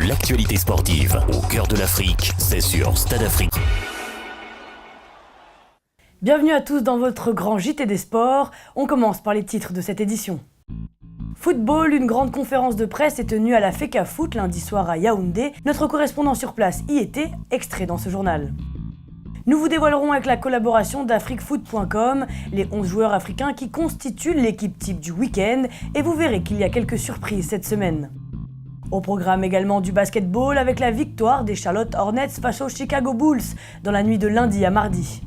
L'actualité sportive au cœur de l'Afrique, c'est sur Stade Afrique. Bienvenue à tous dans votre grand JT des sports. On commence par les titres de cette édition. Football, une grande conférence de presse est tenue à la FECAFOOT lundi soir à Yaoundé. Notre correspondant sur place y était, extrait dans ce journal. Nous vous dévoilerons avec la collaboration d'AfriqueFoot.com les 11 joueurs africains qui constituent l'équipe type du week-end et vous verrez qu'il y a quelques surprises cette semaine. Au programme également du basketball avec la victoire des Charlotte Hornets face aux Chicago Bulls dans la nuit de lundi à mardi.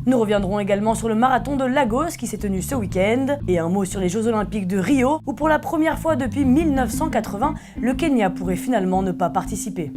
Nous reviendrons également sur le marathon de Lagos qui s'est tenu ce week-end et un mot sur les Jeux Olympiques de Rio où pour la première fois depuis 1980, le Kenya pourrait finalement ne pas participer.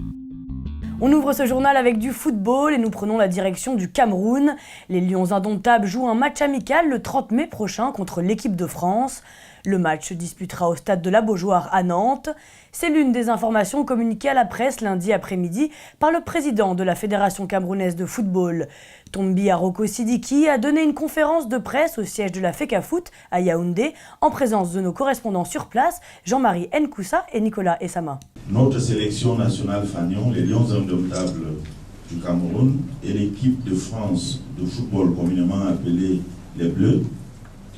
On ouvre ce journal avec du football et nous prenons la direction du Cameroun. Les Lions indomptables jouent un match amical le 30 mai prochain contre l'équipe de France. Le match se disputera au stade de la Beaujoire à Nantes. C'est l'une des informations communiquées à la presse lundi après-midi par le président de la Fédération camerounaise de football. Tombi Aroko Sidiki a donné une conférence de presse au siège de la FECAFOOT à Yaoundé en présence de nos correspondants sur place, Jean-Marie Nkoussa et Nicolas Essama. Notre sélection nationale Fagnon, les Lions indomptables du Cameroun et l'équipe de France de football communément appelée les Bleus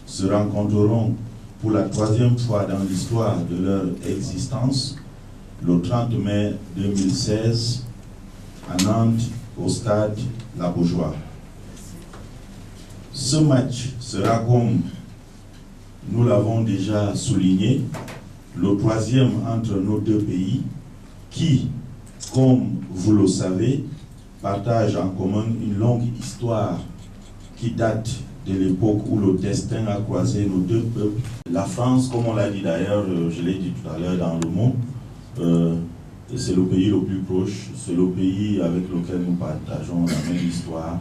se rencontreront pour la troisième fois dans l'histoire de leur existence, le 30 mai 2016, à Nantes, au stade La Beaujoire. Ce match sera, comme nous l'avons déjà souligné, le troisième entre nos deux pays qui, comme vous le savez, partagent en commun une longue histoire qui date de l'époque où le destin a croisé nos deux peuples. La France, comme on l'a dit d'ailleurs, je l'ai dit tout à l'heure dans le mot, c'est le pays le plus proche, c'est le pays avec lequel nous partageons la même histoire,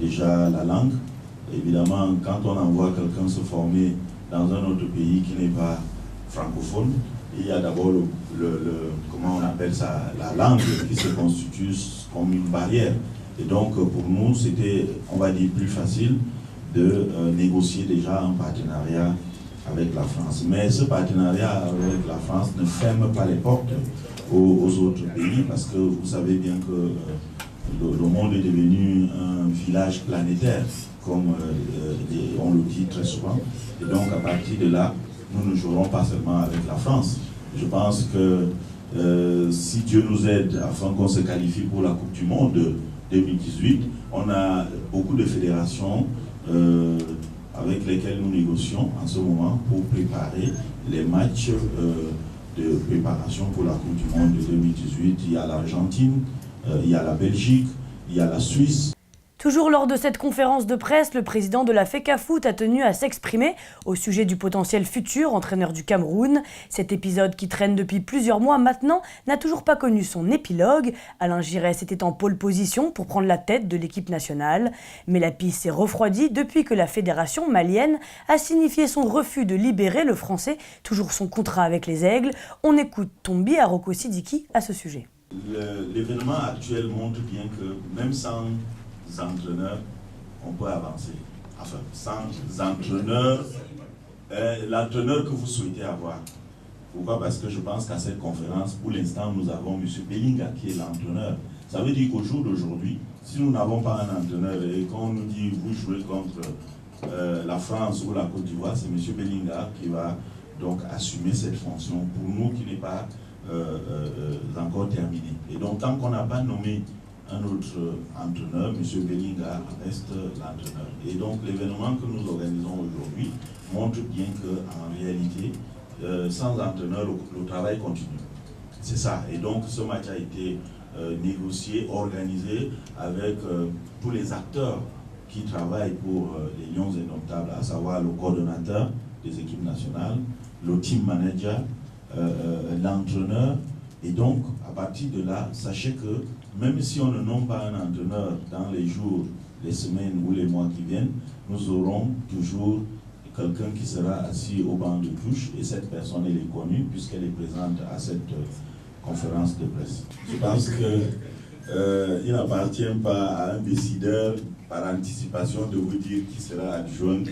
déjà la langue. Évidemment, quand on envoie quelqu'un se former dans un autre pays qui n'est pas francophone, il y a d'abord comment on appelle ça, la langue qui se constitue comme une barrière. Et donc pour nous, c'était, on va dire, plus facile de négocier déjà un partenariat avec la France. Mais ce partenariat avec la France ne ferme pas les portes aux autres pays parce que vous savez bien que le monde est devenu un village planétaire, comme on le dit très souvent. Et donc à partir de là, nous ne jouerons pas seulement avec la France. Je pense que si Dieu nous aide afin qu'on se qualifie pour la Coupe du Monde 2018, on a beaucoup de fédérations avec lesquelles nous négocions en ce moment pour préparer les matchs de préparation pour la Coupe du Monde de 2018. Il y a l'Argentine, il y a la Belgique, il y a la Suisse. Toujours lors de cette conférence de presse, le président de la FECAFOOT a tenu à s'exprimer au sujet du potentiel futur entraîneur du Cameroun. Cet épisode qui traîne depuis plusieurs mois maintenant n'a toujours pas connu son épilogue. Alain Giresse était en pole position pour prendre la tête de l'équipe nationale. Mais la piste s'est refroidie depuis que la fédération malienne a signifié son refus de libérer le Français, toujours son contrat avec les Aigles. On écoute Tombi Aroko Sidiki à ce sujet. L'événement actuel montre bien que même sans entraîneurs, on peut avancer. Enfin, sans entraîneurs, l'entraîneur que vous souhaitez avoir. Pourquoi? Parce que je pense qu'à cette conférence, pour l'instant, nous avons M. Bellinga qui est l'entraîneur. Ça veut dire qu'au jour d'aujourd'hui, si nous n'avons pas un entraîneur et qu'on nous dit vous jouez contre la France ou la Côte d'Ivoire, c'est M. Bellinga qui va donc assumer cette fonction pour nous qui n'est pas encore terminée. Et donc, tant qu'on n'a pas nommé un autre entraîneur, M. Bellinga reste l'entraîneur. Et donc l'événement que nous organisons aujourd'hui montre bien qu'en réalité, sans entraîneur, le travail continue. C'est ça. Et donc ce match a été négocié, organisé avec tous les acteurs qui travaillent pour les Lions indomptables, à savoir le coordonnateur des équipes nationales, le team manager, l'entraîneur. Et donc, à partir de là, sachez que même si on ne nomme pas un entraîneur dans les jours, les semaines ou les mois qui viennent, nous aurons toujours quelqu'un qui sera assis au banc de touche et cette personne, elle est connue puisqu'elle est présente à cette conférence de presse. Je pense qu'il n'appartient pas à un décideur par anticipation de vous dire qui sera adjoint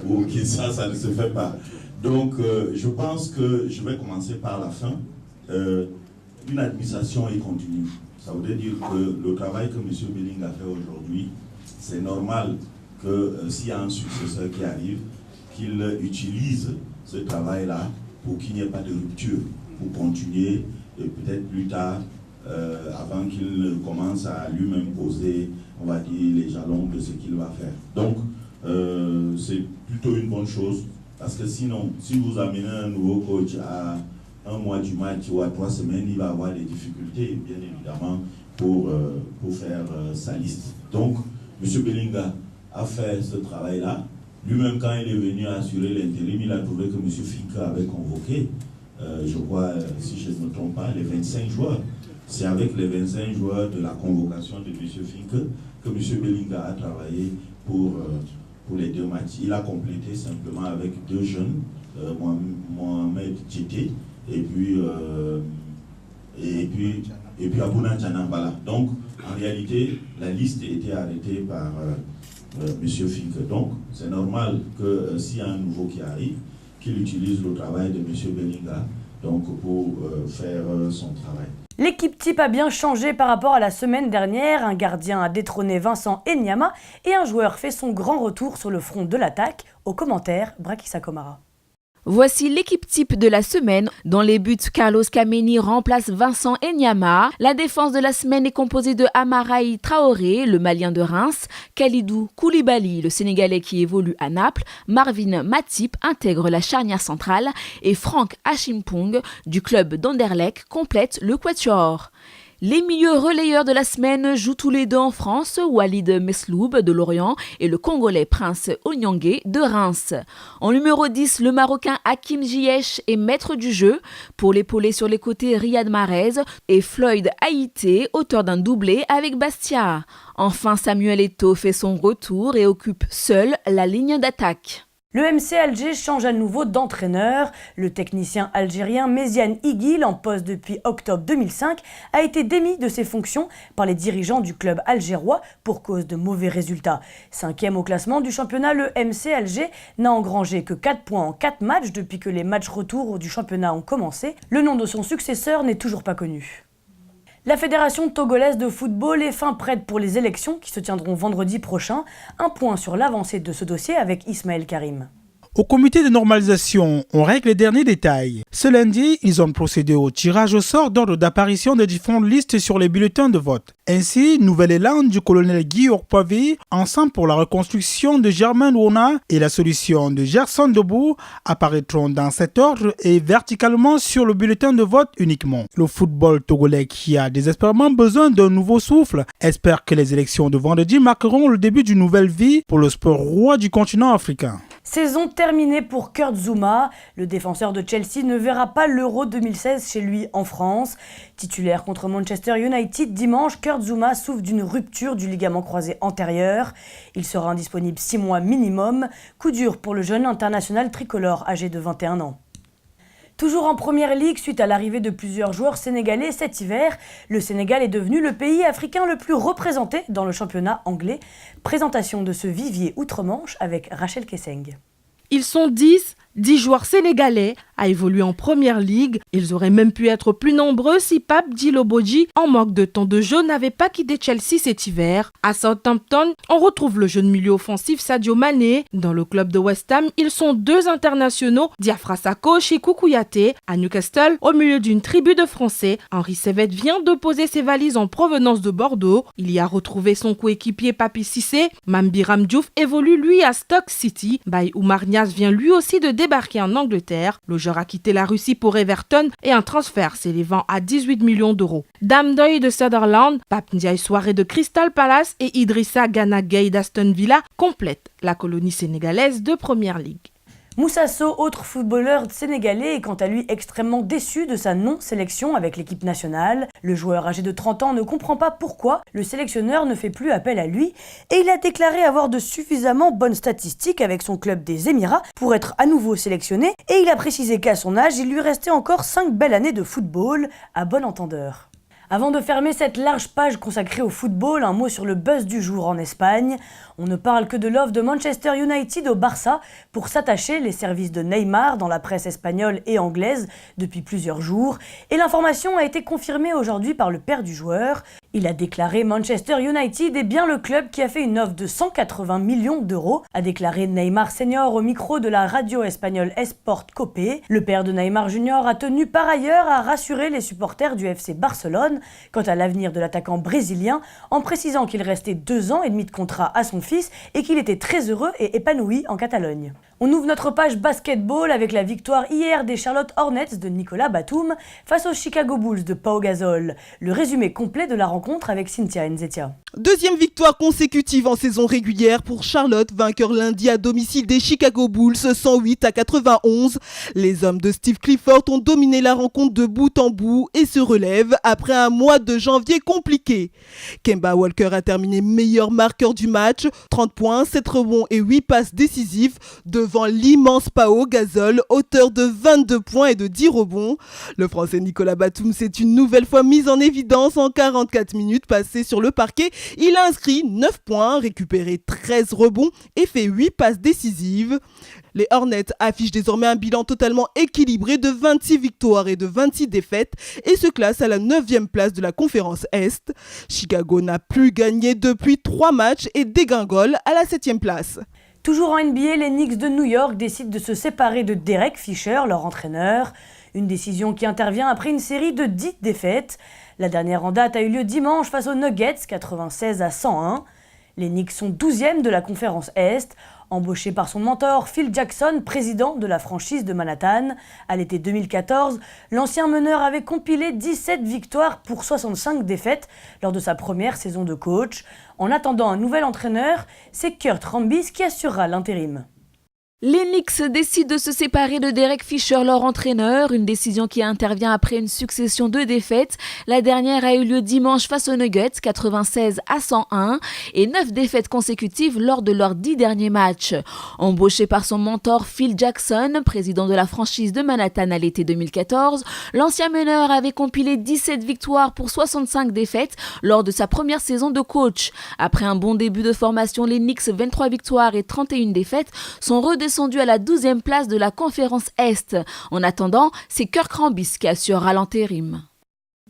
ou qui ça ne se fait pas. Donc, je pense que je vais commencer par la fin. une administration est continue. Ça voudrait dire que le travail que M. Belling a fait aujourd'hui, c'est normal que s'il y a un successeur qui arrive, qu'il utilise ce travail-là pour qu'il n'y ait pas de rupture, pour continuer et peut-être plus tard, avant qu'il commence à lui-même poser, on va dire, les jalons de ce qu'il va faire. Donc, c'est plutôt une bonne chose, parce que sinon, si vous amenez un nouveau coach à 1 mois du match ou à 3 semaines, il va avoir des difficultés, bien évidemment, pour faire sa liste. Donc, M. Bellinga a fait ce travail-là. Lui-même, quand il est venu assurer l'intérim, il a trouvé que M. Finke avait convoqué, je crois, si je ne me trompe pas, les 25 joueurs. C'est avec les 25 joueurs de la convocation de M. Finke que M. Bellinga a travaillé pour les 2 matchs. Il a complété simplement avec 2 jeunes, Mohamed Djete et puis Abouna Djanambala. Donc, en réalité, la liste a été arrêtée par M. Finke. Donc, c'est normal que s'il y a un nouveau qui arrive, qu'il utilise le travail de M. Bellinga donc, pour faire son travail. L'équipe type a bien changé par rapport à la semaine dernière. Un gardien a détrôné Vincent Enyama et un joueur fait son grand retour sur le front de l'attaque. Au commentaire, Brakissa Komara. Voici l'équipe type de la semaine. Dans les buts, Carlos Kameni remplace Vincent Enyama. La défense de la semaine est composée de Amaraï Traoré, le Malien de Reims, Kalidou Koulibaly, le Sénégalais qui évolue à Naples, Marvin Matip intègre la charnière centrale et Franck Achimpong du club d'Anderlecht complète le quatuor. Les milieux relayeurs de la semaine jouent tous les deux en France, Walid Mesloub de Lorient et le Congolais Prince Onyangé de Reims. En numéro 10, le Marocain Hakim Ziyech est maître du jeu. Pour l'épauler sur les côtés, Riyad Mahrez et Floyd Haïté, auteur d'un doublé avec Bastia. Enfin, Samuel Eto'o fait son retour et occupe seul la ligne d'attaque. Le MC Alger change à nouveau d'entraîneur. Le technicien algérien Méziane Iguil, en poste depuis octobre 2005, a été démis de ses fonctions par les dirigeants du club algérois pour cause de mauvais résultats. 5e au classement du championnat, le MC Alger n'a engrangé que 4 points en 4 matchs depuis que les matchs retour du championnat ont commencé. Le nom de son successeur n'est toujours pas connu. La Fédération togolaise de football est fin prête pour les élections qui se tiendront vendredi prochain. Un point sur l'avancée de ce dossier avec Ismaël Karim. Au comité de normalisation, on règle les derniers détails. Ce lundi, ils ont procédé au tirage au sort d'ordre d'apparition des différentes listes sur les bulletins de vote. Ainsi, nouvel élan du colonel Guy Orpavi, Ensemble pour la reconstruction de Germain Wona et la solution de Gerson Debout apparaîtront dans cet ordre et verticalement sur le bulletin de vote uniquement. Le football togolais, qui a désespérément besoin d'un nouveau souffle, espère que les élections de vendredi marqueront le début d'une nouvelle vie pour le sport roi du continent africain. Saison terminée pour Kurt Zouma. Le défenseur de Chelsea ne verra pas l'Euro 2016 chez lui en France. Titulaire contre Manchester United dimanche, Kurt Zouma souffre d'une rupture du ligament croisé antérieur. Il sera indisponible 6 mois minimum. Coup dur pour le jeune international tricolore âgé de 21 ans. Toujours en première ligue, suite à l'arrivée de plusieurs joueurs sénégalais cet hiver, le Sénégal est devenu le pays africain le plus représenté dans le championnat anglais. Présentation de ce vivier outre-Manche avec Rachel Kesseng. Ils sont 10 joueurs sénégalais à évoluer en première ligue. Ils auraient même pu être plus nombreux si Pape Djilobodji, en manque de temps de jeu, n'avait pas quitté Chelsea cet hiver. À Southampton, on retrouve le jeune milieu offensif Sadio Mané. Dans le club de West Ham, ils sont 2 internationaux, Diafra Sakho et Cheikhou Kouyaté. À Newcastle, au milieu d'une tribu de Français, Henri Saivet vient de poser ses valises en provenance de Bordeaux. Il y a retrouvé son coéquipier Papi Cissé. Mambiram Diouf évolue lui à Stoke City. Baye Oumar Niasse vient lui aussi de débarquer en Angleterre. Le joueur a quitté la Russie pour Everton et un transfert s'élevant à 18 millions d'euros. Dame Doy de Sutherland, Pape Ndiaye Souaré de Crystal Palace et Idrissa Gana Gueye d'Aston Villa complètent la colonie sénégalaise de Première Ligue. Moussa Sow, autre footballeur sénégalais, est quant à lui extrêmement déçu de sa non-sélection avec l'équipe nationale. Le joueur âgé de 30 ans ne comprend pas pourquoi le sélectionneur ne fait plus appel à lui et il a déclaré avoir de suffisamment bonnes statistiques avec son club des Émirats pour être à nouveau sélectionné et il a précisé qu'à son âge, il lui restait encore 5 belles années de football à bon entendeur. Avant de fermer cette large page consacrée au football, un mot sur le buzz du jour en Espagne. On ne parle que de l'offre de Manchester United au Barça pour s'attacher les services de Neymar dans la presse espagnole et anglaise depuis plusieurs jours. Et l'information a été confirmée aujourd'hui par le père du joueur. Il a déclaré Manchester United est bien le club qui a fait une offre de 180 millions d'euros, a déclaré Neymar Senior au micro de la radio espagnole Esport Cope. Le père de Neymar Junior a tenu par ailleurs à rassurer les supporters du FC Barcelone quant à l'avenir de l'attaquant brésilien, en précisant qu'il restait 2 ans et demi de contrat à son fils et qu'il était très heureux et épanoui en Catalogne. On ouvre notre page basketball avec la victoire hier des Charlotte Hornets de Nicolas Batum face aux Chicago Bulls de Pau Gasol. Le résumé complet de la rencontre avec Cynthia Nzetia. Deuxième victoire consécutive en saison régulière pour Charlotte, vainqueur lundi à domicile des Chicago Bulls 108-91. Les hommes de Steve Clifford ont dominé la rencontre de bout en bout et se relèvent après un mois de janvier compliqué. Kemba Walker a terminé meilleur marqueur du match, 30 points, 7 rebonds et 8 passes décisives devant l'immense Pau Gasol, auteur de 22 points et de 10 rebonds. Le Français Nicolas Batum s'est une nouvelle fois mis en évidence en 44 minutes passées sur le parquet. Il a inscrit 9 points, récupéré 13 rebonds et fait 8 passes décisives. Les Hornets affichent désormais un bilan totalement équilibré de 26 victoires et de 26 défaites et se classent à la 9e place de la conférence Est. Chicago n'a plus gagné depuis 3 matchs et dégringole à la 7e place. Toujours en NBA, les Knicks de New York décident de se séparer de Derek Fisher, leur entraîneur. Une décision qui intervient après une série de 10 défaites. La dernière en date a eu lieu dimanche face aux Nuggets, 96-101. Les Knicks sont 12e de la conférence Est. Embauché par son mentor Phil Jackson, président de la franchise de Manhattan, à l'été 2014, l'ancien meneur avait compilé 17 victoires pour 65 défaites lors de sa première saison de coach. En attendant un nouvel entraîneur, c'est Kurt Rambis qui assurera l'intérim. Les Knicks décident de se séparer de Derek Fisher, leur entraîneur, une décision qui intervient après une succession de défaites. La dernière a eu lieu dimanche face aux Nuggets, 96-101, et 9 défaites consécutives lors de leurs 10 derniers matchs. Embauché par son mentor Phil Jackson, président de la franchise de Manhattan à l'été 2014, l'ancien meneur avait compilé 17 victoires pour 65 défaites lors de sa première saison de coach. Après un bon début de formation, les Knicks, 23 victoires et 31 défaites, sont redescendus à la 12e place de la conférence Est. En attendant, c'est Kurt Rambis qui assurera l'intérim.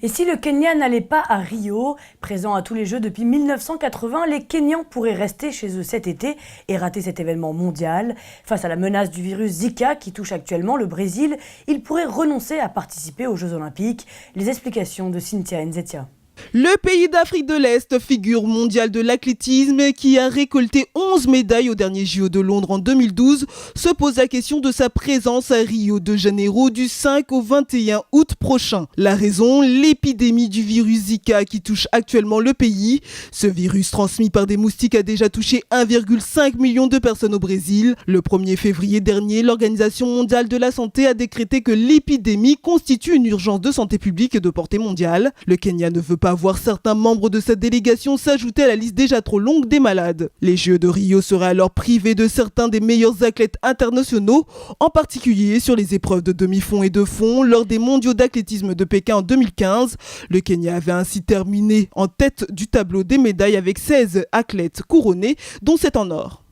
Et si le Kenya n'allait pas à Rio, présent à tous les Jeux depuis 1980, les Kenyans pourraient rester chez eux cet été et rater cet événement mondial. Face à la menace du virus Zika qui touche actuellement le Brésil, ils pourraient renoncer à participer aux Jeux Olympiques. Les explications de Cynthia Nzetia. Le pays d'Afrique de l'Est, figure mondiale de l'athlétisme qui a récolté 11 médailles au dernier JO de Londres en 2012, se pose la question de sa présence à Rio de Janeiro du 5 au 21 août prochain. La raison, l'épidémie du virus Zika qui touche actuellement le pays. Ce virus transmis par des moustiques a déjà touché 1,5 million de personnes au Brésil. Le 1er février dernier, l'Organisation mondiale de la santé a décrété que l'épidémie constitue une urgence de santé publique de portée mondiale. Le Kenya ne veut pas voir certains membres de cette délégation s'ajouter à la liste déjà trop longue des malades. Les Jeux de Rio seraient alors privés de certains des meilleurs athlètes internationaux, en particulier sur les épreuves de demi-fond et de fond lors des mondiaux d'athlétisme de Pékin en 2015. Le Kenya avait ainsi terminé en tête du tableau des médailles avec 16 athlètes couronnés, dont 7 en or.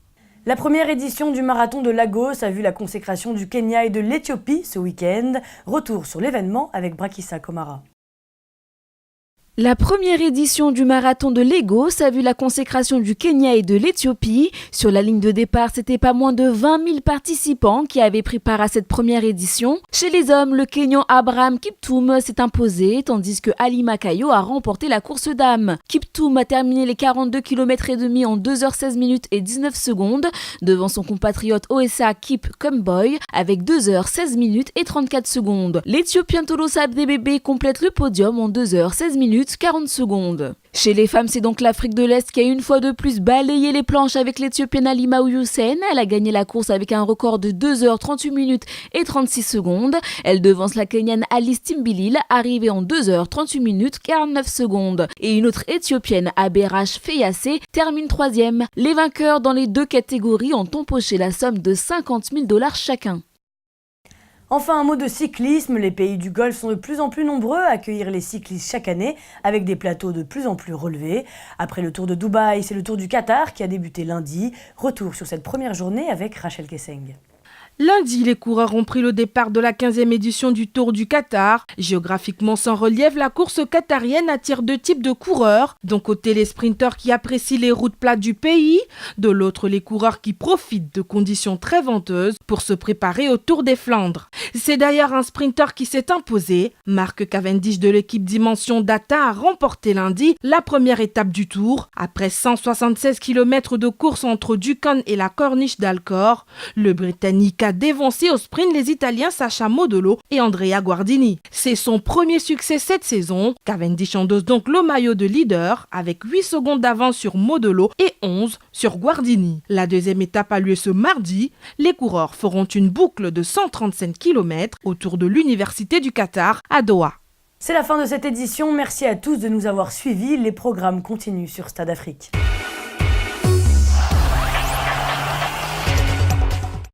La première édition du marathon de Lagos a vu la consécration du Kenya et de l'Éthiopie ce week-end. Retour sur l'événement avec Brakissa Komara. La première édition du marathon de Lagos a vu la consécration du Kenya et de l'Éthiopie. Sur la ligne de départ, c'était pas moins de 20 000 participants qui avaient pris part à cette première édition. Chez les hommes, le Kenyan Abraham Kiptum s'est imposé, tandis que Ali Makayo a remporté la course dames. Kiptum a terminé les 42 km et demi en 2h16 minutes et 19 secondes, devant son compatriote OSA Kip Kumboy avec 2h16 minutes et 34 secondes. L'Éthiopien Tolosa Debebe complète le podium en 2h16 minutes 40 secondes. Chez les femmes, c'est donc l'Afrique de l'Est qui a une fois de plus balayé les planches avec l'Éthiopienne Halima Hussein. Elle a gagné la course avec un record de 2h38 minutes et 36 secondes. Elle devance la Kenyane Alice Timbilil, arrivée en 2h38 minutes 49 secondes. Et une autre Éthiopienne, Aberash Feyase, termine 3e. Les vainqueurs dans les deux catégories ont empoché la somme de $50 000 chacun. Enfin, un mot de cyclisme, les pays du Golfe sont de plus en plus nombreux à accueillir les cyclistes chaque année, avec des plateaux de plus en plus relevés. Après le Tour de Dubaï, c'est le Tour du Qatar qui a débuté lundi. Retour sur cette première journée avec Rachel Kesseng. Lundi, les coureurs ont pris le départ de la 15e édition du Tour du Qatar. Géographiquement sans relief, la course qatarienne attire deux types de coureurs. D'un côté, les sprinteurs qui apprécient les routes plates du pays. De l'autre, les coureurs qui profitent de conditions très venteuses pour se préparer au Tour des Flandres. C'est d'ailleurs un sprinter qui s'est imposé. Mark Cavendish de l'équipe Dimension Data a remporté lundi la première étape du Tour. Après 176 km de course entre Dukan et la Corniche d'Alcor, le Britannique a dévancé au sprint les Italiens Sacha Modolo et Andrea Guardini. C'est son premier succès cette saison. Cavendish endosse donc le maillot de leader avec 8 secondes d'avance sur Modolo et 11 sur Guardini. La deuxième étape a lieu ce mardi. Les coureurs feront une boucle de 135 km autour de l'Université du Qatar à Doha. C'est la fin de cette édition. Merci à tous de nous avoir suivis. Les programmes continuent sur Stade Afrique.